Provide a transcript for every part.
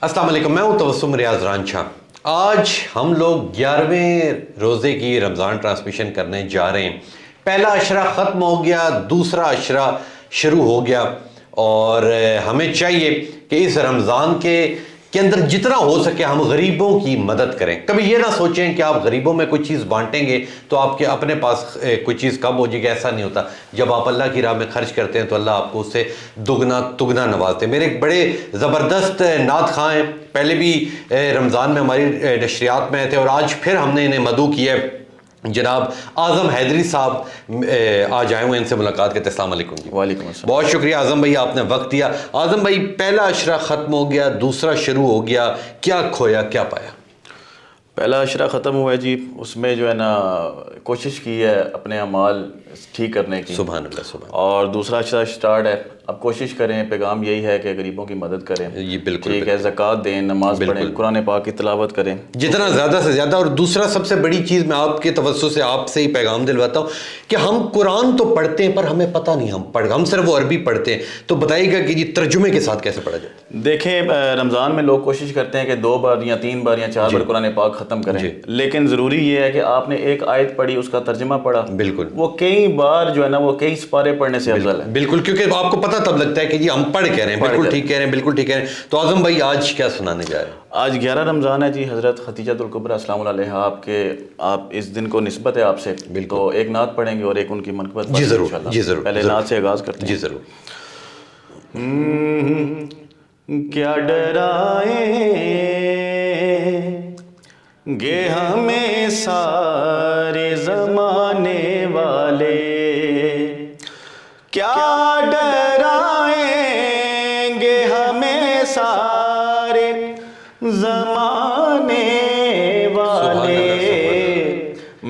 अस्सलाम वालेकुम, मैं हूं तबस्सुम रियाज रांझा। आज हम लोग 11वें रोज़े की रमज़ान ट्रांसमिशन करने जा रहे हैं। पहला अशरा ख़त्म हो गया, दूसरा अशरा शुरू हो गया और हमें चाहिए कि इस रमज़ान के अंदर जितना हो सके हम गरीबों की मदद करें। कभी ये ना सोचें कि आप गरीबों में कोई चीज़ बांटेंगे तो आपके अपने पास कोई चीज़ कम हो जाएगी, ऐसा नहीं होता। जब आप अल्लाह की राह में खर्च करते हैं तो अल्लाह आपको उससे दुगना तुगना नवाजते हैं। मेरे एक बड़े ज़बरदस्त नात खां हैं, पहले भी रमज़ान में हमारी नशरियात में आए थे और आज फिर हमने इन्हें मदऊ किया है। जनाब आज़म हैदरी साहब आज आए हुए, इनसे मुलाकात करते। अस्सलाम वालेकुम जी। वालेकुम अस्सलाम। बहुत शुक्रिया आज़म भाई, आपने वक्त दिया। आज़म भाई, पहला अशरा ख़त्म हो गया, दूसरा शुरू हो गया, क्या खोया क्या पाया? पहला अशरा ख़त्म हुआ है जी, उसमें जो है ना कोशिश की है अपने अमाल ठीक करने की। सुभान अल्लाह, सुभान। और दूसरा अशरा स्टार्ट है, अब कोशिश करें, पैगाम यही है कि गरीबों की मदद करें। ये बिल्कुल ठीक है, ज़कात दें, नमाज पढ़ें, कुरान पाक की तिलावत करें जितना ज़्यादा से ज़्यादा। और दूसरा सबसे बड़ी चीज़ मैं आपके तवज्जो से आपसे ही पैगाम दिलवाता हूँ कि हम कुरान तो पढ़ते हैं पर हमें पता नहीं हम सिर्फ वो अरबी पढ़ते हैं। तो बताइएगा कि ये तर्जुमे के साथ कैसे पढ़ा जाता है? देखें, रमज़ान में लोग कोशिश करते हैं कि 2 बार या 3 बार या 4 बार कुरान पाक ख़त्म करें, लेकिन ज़रूरी ये है कि आपने एक आयत पढ़ी, उसका तर्जुमा पढ़ा, बिल्कुल वो कई बार जो है ना वो कई सिपारे पढ़ने से अफजल है। बिल्कुल, क्योंकि आपको पता तब लगता है कि जी हम पढ़ कह रहे हैं, बिल्कुल ठीक कह रहे हैं, बिल्कुल ठीक कह रहे हैं। तो आज़म भाई आज क्या सुनाने जा रहे हैं? आज 11 रमज़ान है जी, हज़रत खदीजतुल कुबरा अस्सलामुल अलैहा आप इस दिन को निस्बत है आपसे, तो एक नात पढ़ेंगे और एक उनकी मनक़बत। जी ज़रूर, जी ज़रूर। पहले नात से आगाज़ करते हैं। जी ज़रूर। क्या डराएंगे हमें सारे ज़माने वाले, क्या डराएंगे हमें सारे ज़माने वाले,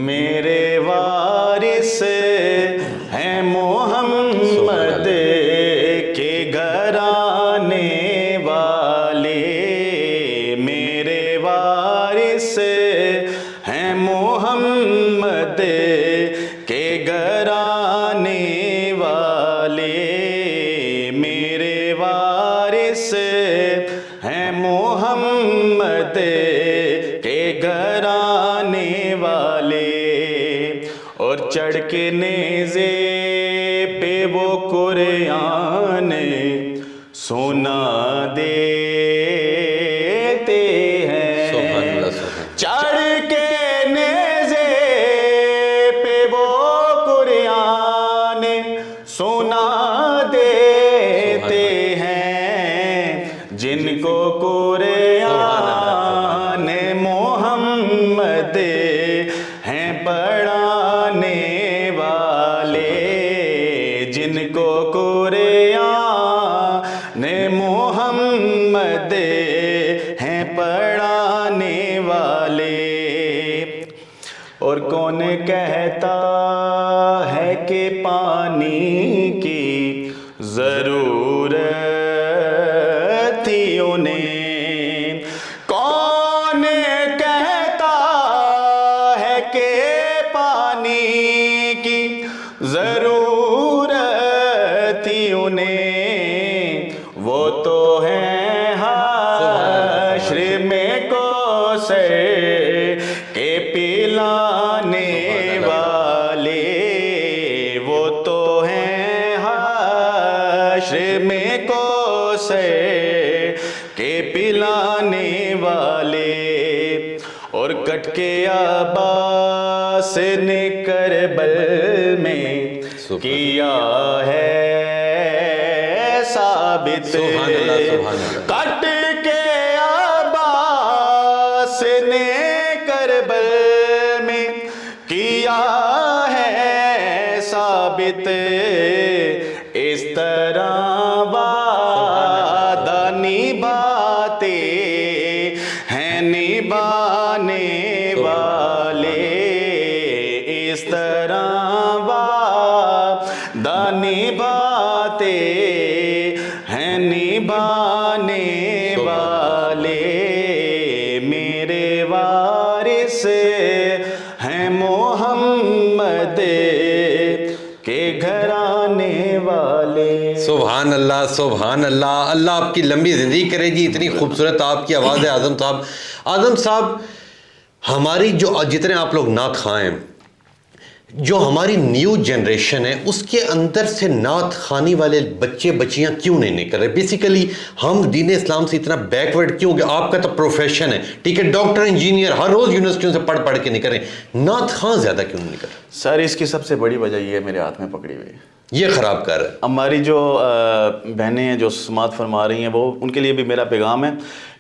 मेरे वारिस हैं मोहम्मद के घराने वाले, मेरे वारिस हैं मोहम्मद के घराने वाले, मेरे वारिस हैं मोहम्मद के घराने वाले। और चढ़ के नेज़े पे वो कुरान सुना देते हैं, चढ़ के नेज़े पे वो कुरान सुना देते हैं, जिनको कुरान मोहम्मद हैं पढ़ाने वाले, जिनको कुरान मोहम्मद हैं पढ़ाने वाले। और कौन कहता है कि पानी की ज़रूरत थी उन्हें, कौन कहता है कि पानी की ज़रूरत थी उन्हें, वो तो है हश्र में कौसर के पिलाने वाले, वो तो हैं हश्र में कौसर के पिलाने वाले। और कट के अब्बास ने करबल में किया है साबित, कट के अब्बास ने करबल में किया है साबित, इस तरह वादा निभाते हैं निभाने वाले, इस तरह वादा निभाते हैं निभाने वाले, मेरे वारिस हैं मोहम्मद के घराने वाले। सुभान अल्लाह, सुभान अल्लाह। अल्लाह आपकी लंबी ज़िंदगी करे जी। इतनी खूबसूरत आपकी आवाज़ है आज़म साहब। आज़म साहब, हमारी जो जितने आप लोग नात खां हैं, जो हमारी न्यू जनरेशन है, उसके अंदर से नात खानी वाले बच्चे बच्चियां क्यों नहीं निकल रहे? बेसिकली हम दीन इस्लाम से इतना बैकवर्ड क्यों? आपका तो प्रोफेशन है, ठीक है, डॉक्टर इंजीनियर हर रोज़ यूनिवर्सिटियों से पढ़ पढ़ के निकल रहे, नात खां ज़्यादा क्यों नहीं निकल रहे? सर इसकी सबसे बड़ी वजह ये मेरे हाथ में पकड़ी हुई है, ये ख़राब कर रहा है। हमारी जो बहनें हैं जो समात फरमा रही हैं, वो उनके लिए भी मेरा पैगाम है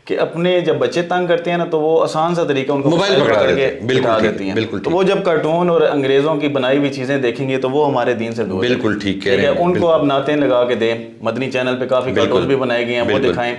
कि अपने जब बच्चे तंग करते हैं ना, तो वो आसान सा तरीका उनको मोबाइल पकड़ा के बिठा देती हैं। बिल्कुल तो वो जब कार्टून और अंग्रेज़ों की बनाई हुई चीज़ें देखेंगे तो वो हमारे दीन से दूर। बिल्कुल ठीक कह रहे हैं। उनको आप नातें लगा के दें। मदनी चैनल पे काफ़ी कार्टून भी बनाए गए हैं, वो दिखाएं।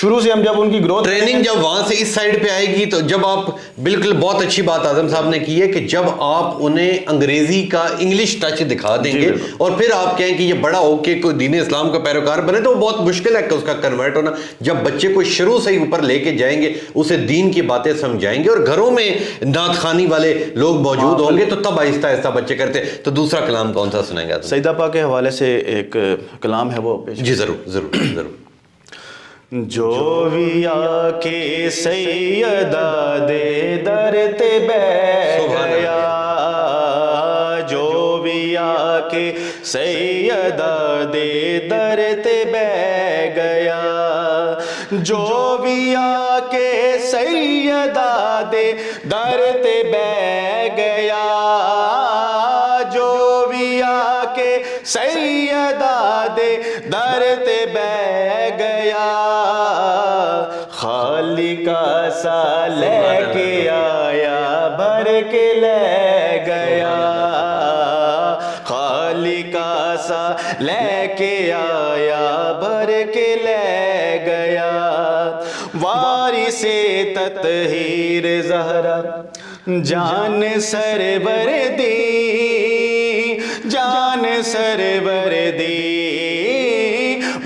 शुरू से हम जब उनकी ग्रोथ ट्रेनिंग जब वहां से इस साइड पे आएगी तो जब आप, बिल्कुल बहुत अच्छी बात आजम साहब ने की है कि जब आप उन्हें अंग्रेजी का इंग्लिश टच दिखा देंगे और फिर आप कहें कि ये बड़ा होके कोई दीन इस्लाम का पैरोकार बने, तो बहुत मुश्किल है कि उसका कन्वर्ट होना। जब बच्चे को शुरू से ही ऊपर लेके जाएंगे, उसे दीन की बातें समझाएंगे और घरों में नात खानी वाले लोग मौजूद होंगे, तो तब आहिस्ता आहिस्ता बच्चे करते। तो दूसरा कलाम कौन सा सुनाएंगे? सईदा पाक के हवाले से एक कलाम है, वो पेश। जी जरूर जरूर जरूर। जो भी आके सैयदा दे दर ते बैठ गया, जो भी आके सैयदा दे दर ते बैठ गया, जो भी आके सैयदा दे दर ते बैठ गया, जो भी आके सैयदा दे दर ते बैठ गया, खाली का सा लेके आया भर के ले गया, खाली का सा लेके आया भर के ले गया, वारिसे तत्हीर ज़हरा जान सरवर दी, जान सरवर दी,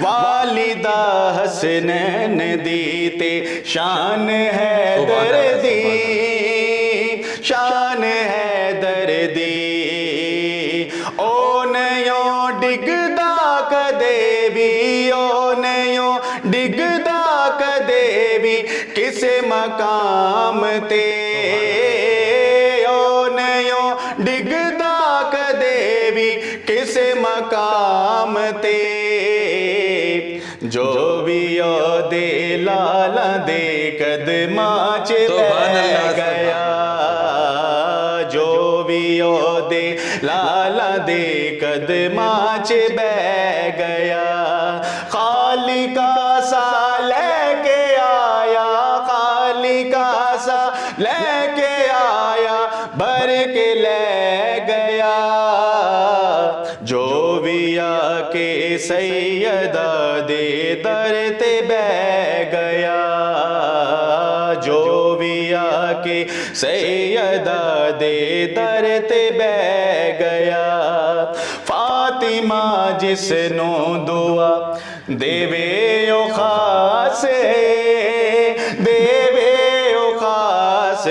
वालिदा हसनैन दी ते शान है दर्दी, शान है दर्दी, ओ नयो डिगदा कदे भी, ओ नयो डिगदा कदे भी किसे मकाम ते, ओ नयो डिगदा कदे भी किसे मकाम ते, जो भी ओ दे लाला दे कदमा च लै गया, जो भी ओ दे लाला दे कदमा च बै गया, खाली का सा लेके आया, खाली का सा लेके आया भर के ले गया, जो भी आके सैयदा दे दर ते बै गया, जो भी आके सैयदा दे दर ते बै गया, फातिमा जिसनो दुआ देवे ओ खास, देवे ओ खास,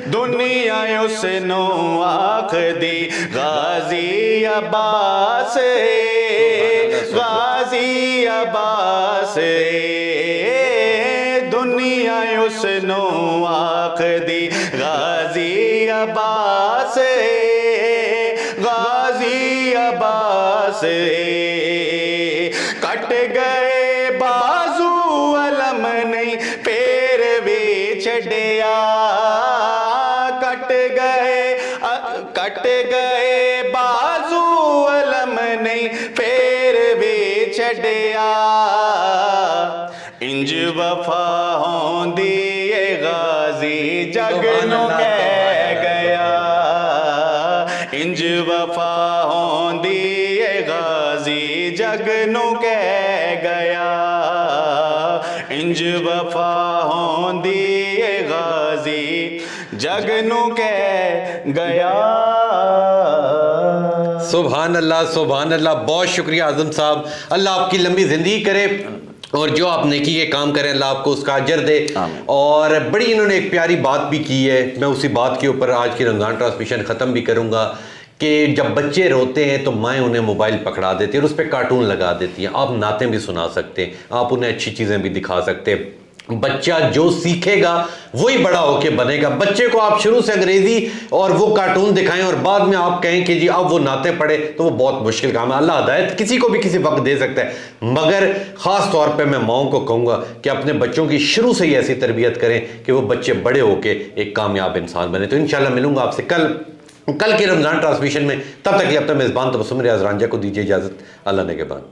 दुनिया उसनो आख दी गाजी अब्बास, गाजी अब्बास, दुनिया उसनो आख दी गाजी अब्बास, गाजी अब्बास, कट गए बाजू अलम नहीं पैर वे छड़िया, कट गए बाजू अलम नहीं पैर वे छड़िया, इंज वफा होंदी ए गाजी जग नू कह गया, इंज वफा होंदी ए गाजी जग नू कह गया, इंज वफा होंदी ए गाजी जग नू कह गया। सुभान अल्लाह, सुभान अल्लाह। बहुत शुक्रिया आज़म साहब, अल्लाह आपकी लंबी ज़िंदगी करे और जो आप नेकी के काम करें अल्लाह आपको उसका अजर दे। और बड़ी इन्होंने एक प्यारी बात भी की है, मैं उसी बात के ऊपर आज की रमज़ान ट्रांसमिशन ख़त्म भी करूँगा कि जब बच्चे रोते हैं तो माएँ उन्हें मोबाइल पकड़ा देती है और उस पर कार्टून लगा देती हैं। आप नातें भी सुना सकते हैं, आप उन्हें अच्छी चीज़ें भी दिखा सकते हैं। बच्चा जो सीखेगा वही बड़ा होके बनेगा। बच्चे को आप शुरू से अंग्रेजी और वो कार्टून दिखाएं और बाद में आप कहें कि जी अब वो नाते पढ़े, तो वो बहुत मुश्किल काम है। अल्लाह हिदायत किसी को भी किसी वक्त दे सकता है, मगर ख़ास तौर पे मैं माओं को कहूँगा कि अपने बच्चों की शुरू से ही ऐसी तरबियत करें कि वो बच्चे बड़े होके एक कामयाब इंसान बने। तो इंशाल्लाह मिलूंगा आपसे कल की रमज़ान ट्रांसमिशन में। तब तक के लिए अपना मेज़बान तबस्सुम रियाज रांझा को दीजिए इजाज़त। अल्लाह ने के बाद।